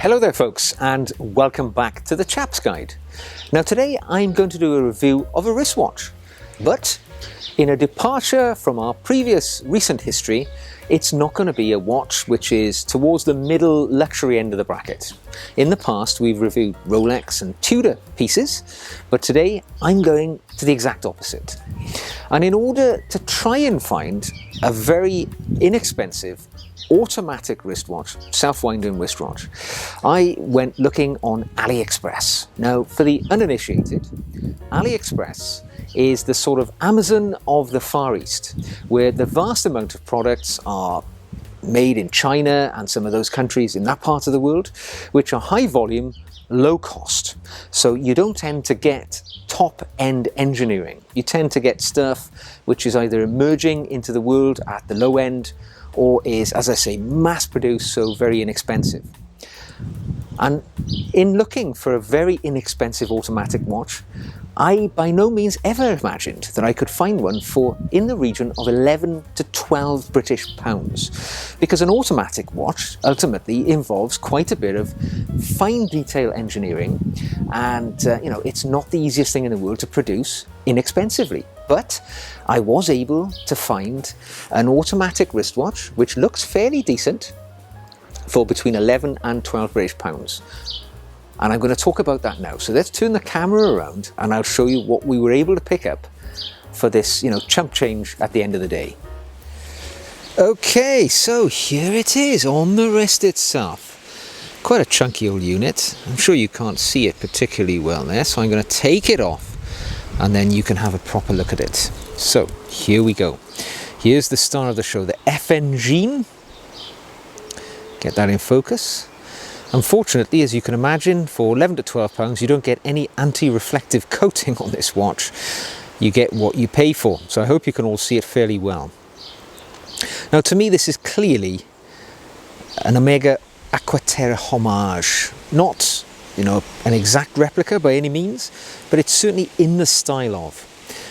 Hello there folks, and welcome back to the Chap's Guide. Now today I'm going to do a review of a wristwatch, but in a departure from our previous recent history, it's not going to be a watch which is towards the middle luxury end of the bracket. In the past we've reviewed Rolex and Tudor pieces, but today I'm going to the exact opposite. And in order to try and find a very inexpensive automatic wristwatch, self-winding wristwatch, I went looking on AliExpress. Now, for the uninitiated, AliExpress is the sort of Amazon of the Far East, where the vast amount of products are made in China and some of those countries in that part of the world, which are high volume, low cost. So you don't tend to get top-end engineering. You tend to get stuff which is either emerging into the world at the low end, or is, as I say, mass-produced, so very inexpensive. And in looking for a very inexpensive automatic watch, I by no means ever imagined that I could find one for in the region of 11 to 12 British pounds. Because an automatic watch ultimately involves quite a bit of fine detail engineering, and it's not the easiest thing in the world to produce inexpensively. But I was able to find an automatic wristwatch which looks fairly decent for between 11 and 12 British pounds. And I'm going to talk about that now. So let's turn the camera around and I'll show you what we were able to pick up for this, chump change at the end of the day. Okay, so here it is on the wrist itself. Quite a chunky old unit. I'm sure you can't see it particularly well there, so I'm going to take it off and then you can have a proper look at it. So here we go. Here's the star of the show, the Fngeen. Get that in focus. Unfortunately, as you can imagine, for 11 to 12 pounds, you don't get any anti-reflective coating on this watch. You get what you pay for. So I hope you can all see it fairly well. Now, to me, this is clearly an Omega Aquaterra homage. Not, an exact replica by any means, but it's certainly in the style of.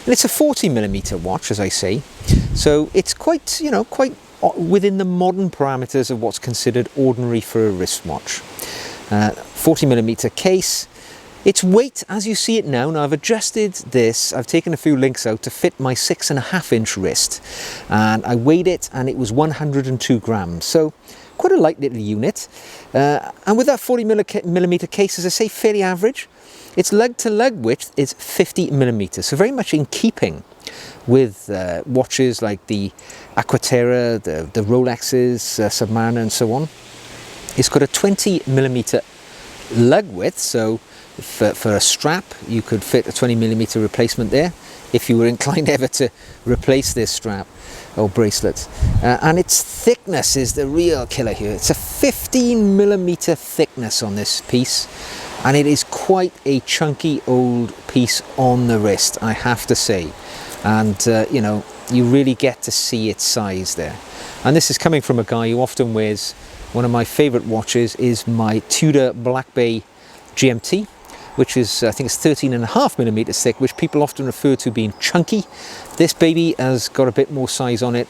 And it's a 40mm watch, as I say. So it's quite within the modern parameters of what's considered ordinary for a wristwatch. 40mm case. Its weight, as you see it now I've adjusted this, I've taken a few links out to fit my 6.5-inch wrist, and I weighed it and it was 102 grams, so quite a light little unit. And with that 40mm case, as I say, fairly average. Its lug-to-lug width is 50mm, so very much in keeping with watches like the Aquaterra, the Rolexes, Submariner and so on. It's got a 20mm lug width, so for a strap you could fit a 20mm replacement there if you were inclined ever to replace this strap or bracelet. And its thickness is the real killer here. It's a 15mm thickness on this piece, and it is quite a chunky old piece on the wrist, I have to say. And you really get to see its size there. And this is coming from a guy who often wears one of my favorite watches, is my Tudor Black Bay GMT, which is, I think it's 13.5mm thick, which people often refer to being chunky. This baby has got a bit more size on it,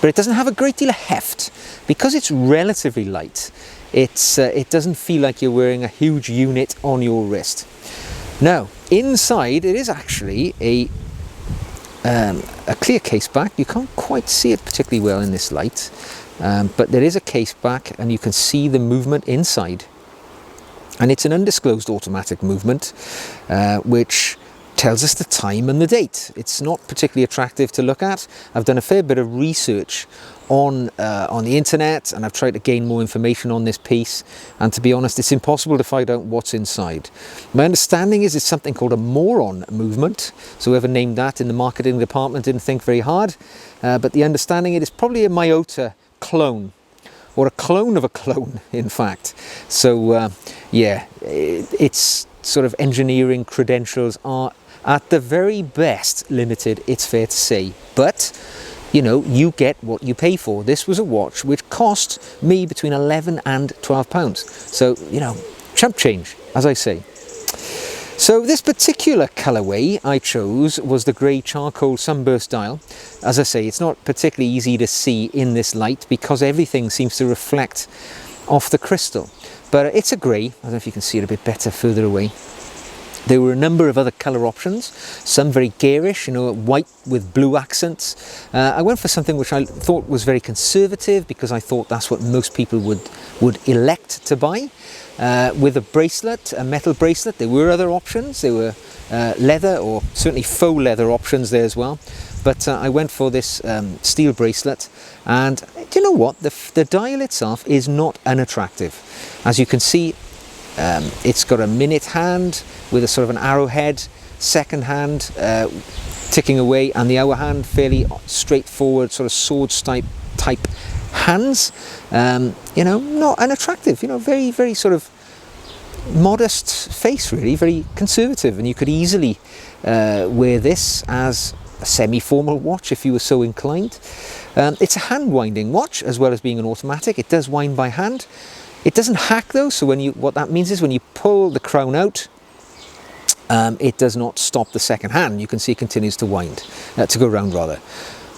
but it doesn't have a great deal of heft. Because it's relatively light, it doesn't feel like you're wearing a huge unit on your wrist. Now, inside it is actually a clear case back. You can't quite see it particularly well in this light, but there is a case back and you can see the movement inside. And it's an undisclosed automatic movement, which tells us the time and the date. It's not particularly attractive to look at. I've done a fair bit of research on the internet, and I've tried to gain more information on this piece, and to be honest, it's impossible to find out what's inside. My understanding is it's something called a moron movement, so whoever named that in the marketing department didn't think very hard, but the understanding it is probably a Miyota clone, or a clone of a clone, in fact. So yeah, its sort of engineering credentials are at the very best limited, it's fair to say, but you get what you pay for. This was a watch which cost me between 11 and 12 pounds. So, chump change, as I say. So this particular colourway I chose was the grey charcoal sunburst dial. As I say, it's not particularly easy to see in this light because everything seems to reflect off the crystal. but it's a grey. I don't know if you can see it a bit better further away. There were a number of other colour options, some very garish, you know, white with blue accents. I went for something which I thought was very conservative because I thought that's what most people would elect to buy. With a bracelet, a metal bracelet, there were other options. There were leather, or certainly faux leather options there as well. But I went for this steel bracelet, and do you know what? The dial itself is not unattractive. As you can see, it's got a minute hand with a sort of an arrowhead, second hand ticking away, and the hour hand fairly straightforward, sort of sword type hands. You know, not unattractive. You know, very, very sort of modest face, really, very conservative, and you could easily wear this as a semi-formal watch if you were so inclined. It's a hand winding watch as well as being an automatic. It does wind by hand. It doesn't hack though, so what that means is when you pull the crown out, it does not stop the second hand. You can see it continues to wind, to go round rather.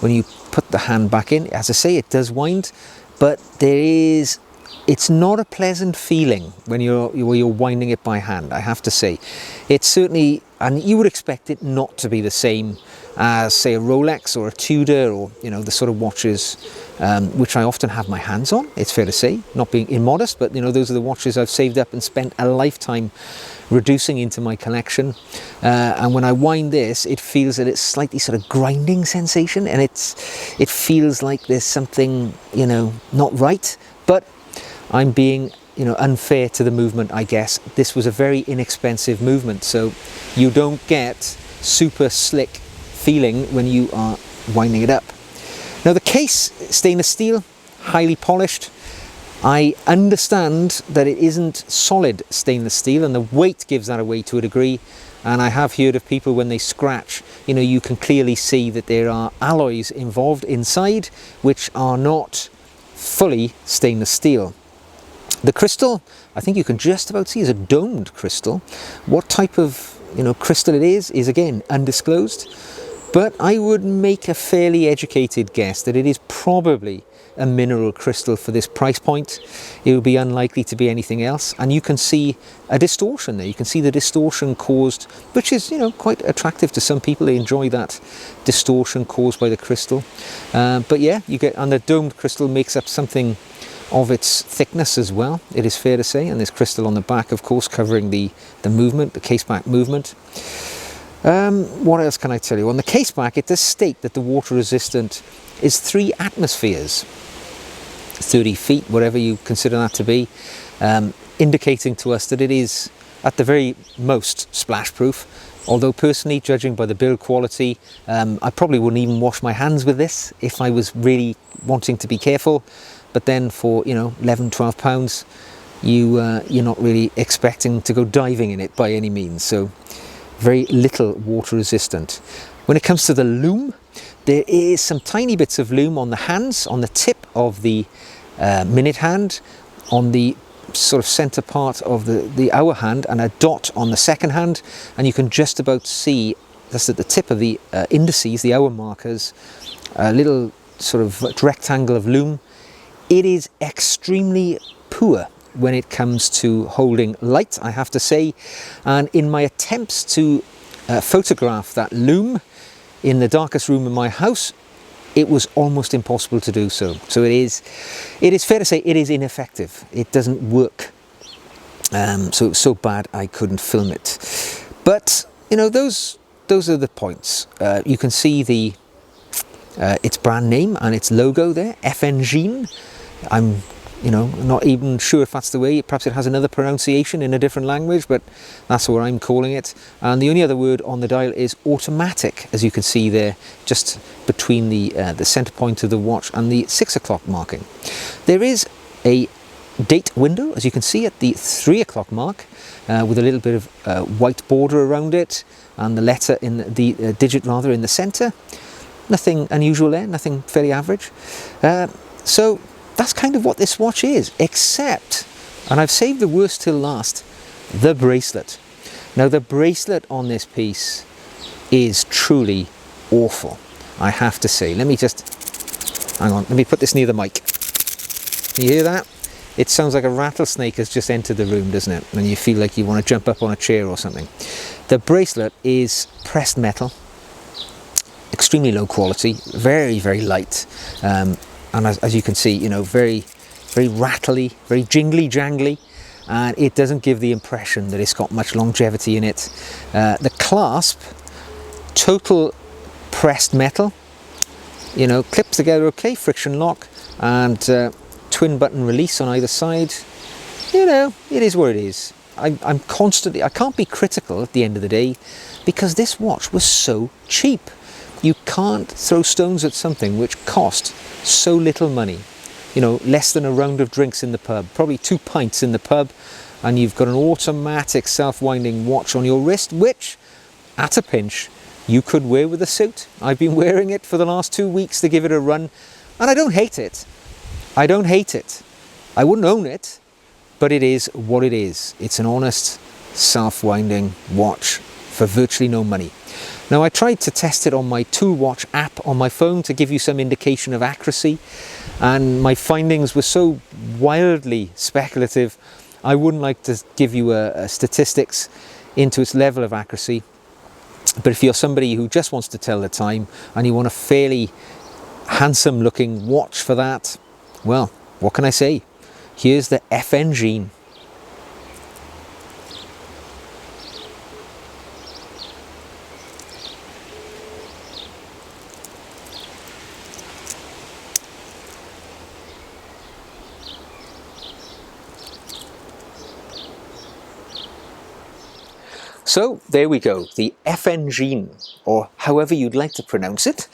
When you put the hand back in, as I say, it does wind, but it's not a pleasant feeling when you're winding it by hand, I have to say. It's certainly, and you would expect it not to be the same as, say, a Rolex or a Tudor, or, you know, the sort of watches which I often have my hands on, it's fair to say, not being immodest, but, you know, those are the watches I've saved up and spent a lifetime reducing into my collection. And when I wind this, it feels that it's slightly sort of grinding sensation, and it feels like there's something, you know, not right. But I'm being, you know, unfair to the movement, I guess. This was a very inexpensive movement, so you don't get super slick feeling when you are winding it up. Now the case, stainless steel, highly polished. I understand that it isn't solid stainless steel, and the weight gives that away to a degree. And I have heard of people, when they scratch, you know, you can clearly see that there are alloys involved inside which are not fully stainless steel. The crystal, I think you can just about see, is a domed crystal. What type of, you know, crystal it is again undisclosed. But I would make a fairly educated guess that it is probably a mineral crystal for this price point. It would be unlikely to be anything else. And you can see a distortion there. You can see the distortion caused, which is, you know, quite attractive to some people. They enjoy that distortion caused by the crystal. But yeah, you get, and the domed crystal makes up something of its thickness as well, it is fair to say. And this crystal on the back, of course, covering the movement, the case back movement. What else can I tell you? On the case back, it does state that the water resistant is 3 atmospheres, 30 feet, whatever you consider that to be, indicating to us that it is at the very most splash proof. Although personally, judging by the build quality, I probably wouldn't even wash my hands with this if I was really wanting to be careful. But then for, you know, 11, 12 pounds, you're not really expecting to go diving in it by any means. So very little water resistant. When it comes to the loom, there is some tiny bits of loom on the hands, on the tip of the minute hand, on the sort of center part of the hour hand, and a dot on the second hand. And you can just about see, just at the tip of the indices, the hour markers, a little sort of rectangle of loom. It is extremely poor when it comes to holding light, I have to say. And in my attempts to photograph that loom in the darkest room in my house, it was almost impossible to do so. So it is fair to say it is ineffective. It doesn't work. So it was so bad I couldn't film it. But, you know, those are the points. You can see its brand name and its logo there, Fngeen. I'm, you know, not even sure if that's the way. Perhaps it has another pronunciation in a different language, but that's what I'm calling it. And the only other word on the dial is automatic, as you can see there, just between the center point of the watch and the 6 o'clock marking. There is a date window, as you can see, at the 3 o'clock mark, with a little bit of white border around it, and the letter in the digit rather in the center. Nothing unusual there, nothing fairly average. So that's kind of what this watch is, except, and I've saved the worst till last, the bracelet. Now the bracelet on this piece is truly awful, I have to say. Let me just, hang on, let me put this near the mic. Can you hear that? It sounds like a rattlesnake has just entered the room, doesn't it? And you feel like you want to jump up on a chair or something. The bracelet is pressed metal, extremely low quality, very, very light. And as you can see, you know, very, very rattly, very jingly jangly. And it doesn't give the impression that it's got much longevity in it. The clasp, total pressed metal, you know, clips together okay, friction lock, and twin button release on either side. You know, it is what it is. I can't be critical at the end of the day, because this watch was so cheap. You can't throw stones at something which cost so little money. You know, less than a round of drinks in the pub, probably 2 pints in the pub, and you've got an automatic self-winding watch on your wrist, which, at a pinch, you could wear with a suit. I've been wearing it for the last 2 weeks to give it a run, and I don't hate it. I don't hate it. I wouldn't own it, but it is what it is. It's an honest, self-winding watch for virtually no money. Now, I tried to test it on my Tool Watch app on my phone to give you some indication of accuracy, and my findings were so wildly speculative, I wouldn't like to give you a statistics into its level of accuracy. But if you're somebody who just wants to tell the time and you want a fairly handsome looking watch for that, well, what can I say? Here's the Fngeen. So there we go, the Fngeen, or however you'd like to pronounce it.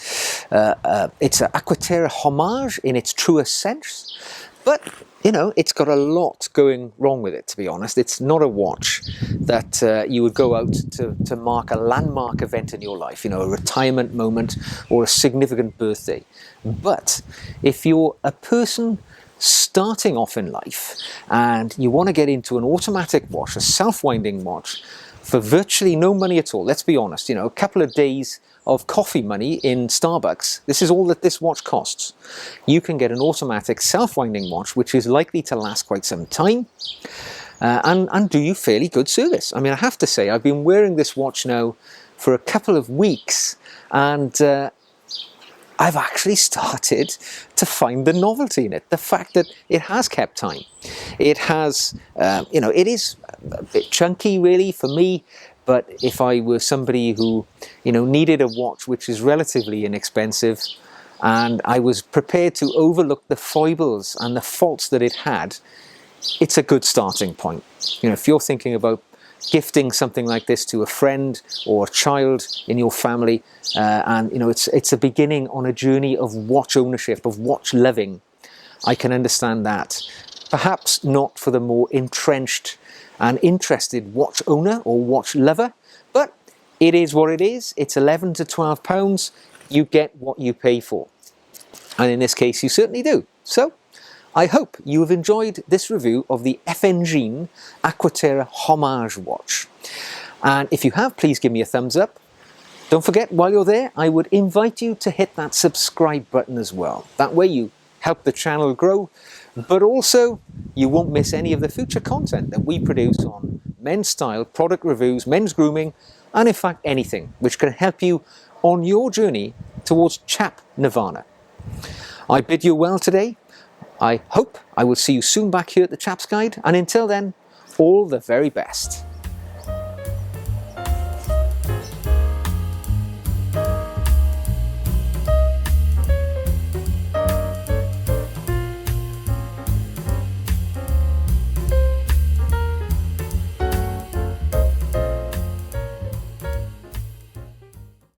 It's an Aquaterra homage in its truest sense, but you know, it's got a lot going wrong with it, to be honest. It's not a watch that you would go out to mark a landmark event in your life, you know, a retirement moment or a significant birthday. But if you're a person starting off in life and you want to get into an automatic watch, a self-winding watch, for virtually no money at all, let's be honest, you know, a couple of days of coffee money in Starbucks, this is all that this watch costs. You can get an automatic self-winding watch which is likely to last quite some time and do you fairly good service. I mean, I have to say, I've been wearing this watch now for a couple of weeks, and I've actually started to find the novelty in it. The fact that it has kept time. It has, you know, it is a bit chunky really for me, but if I were somebody who, you know, needed a watch which is relatively inexpensive, and I was prepared to overlook the foibles and the faults that it had, it's a good starting point. You know, if you're thinking about gifting something like this to a friend or a child in your family, and you know, it's a beginning on a journey of watch ownership, of watch loving, I can understand that. Perhaps not for the more entrenched and interested watch owner or watch lover, but it is what it is. It's 11 to 12 pounds. You get what you pay for, and in this case you certainly do. So I hope you have enjoyed this review of the Fngeen Aquaterra Homage watch. And if you have, please give me a thumbs up. Don't forget, while you're there, I would invite you to hit that subscribe button as well. That way you help the channel grow, but also you won't miss any of the future content that we produce on men's style, product reviews, men's grooming, and in fact anything which can help you on your journey towards chap nirvana. I bid you well today. I hope I will see you soon back here at the Chaps Guide, and until then, all the very best.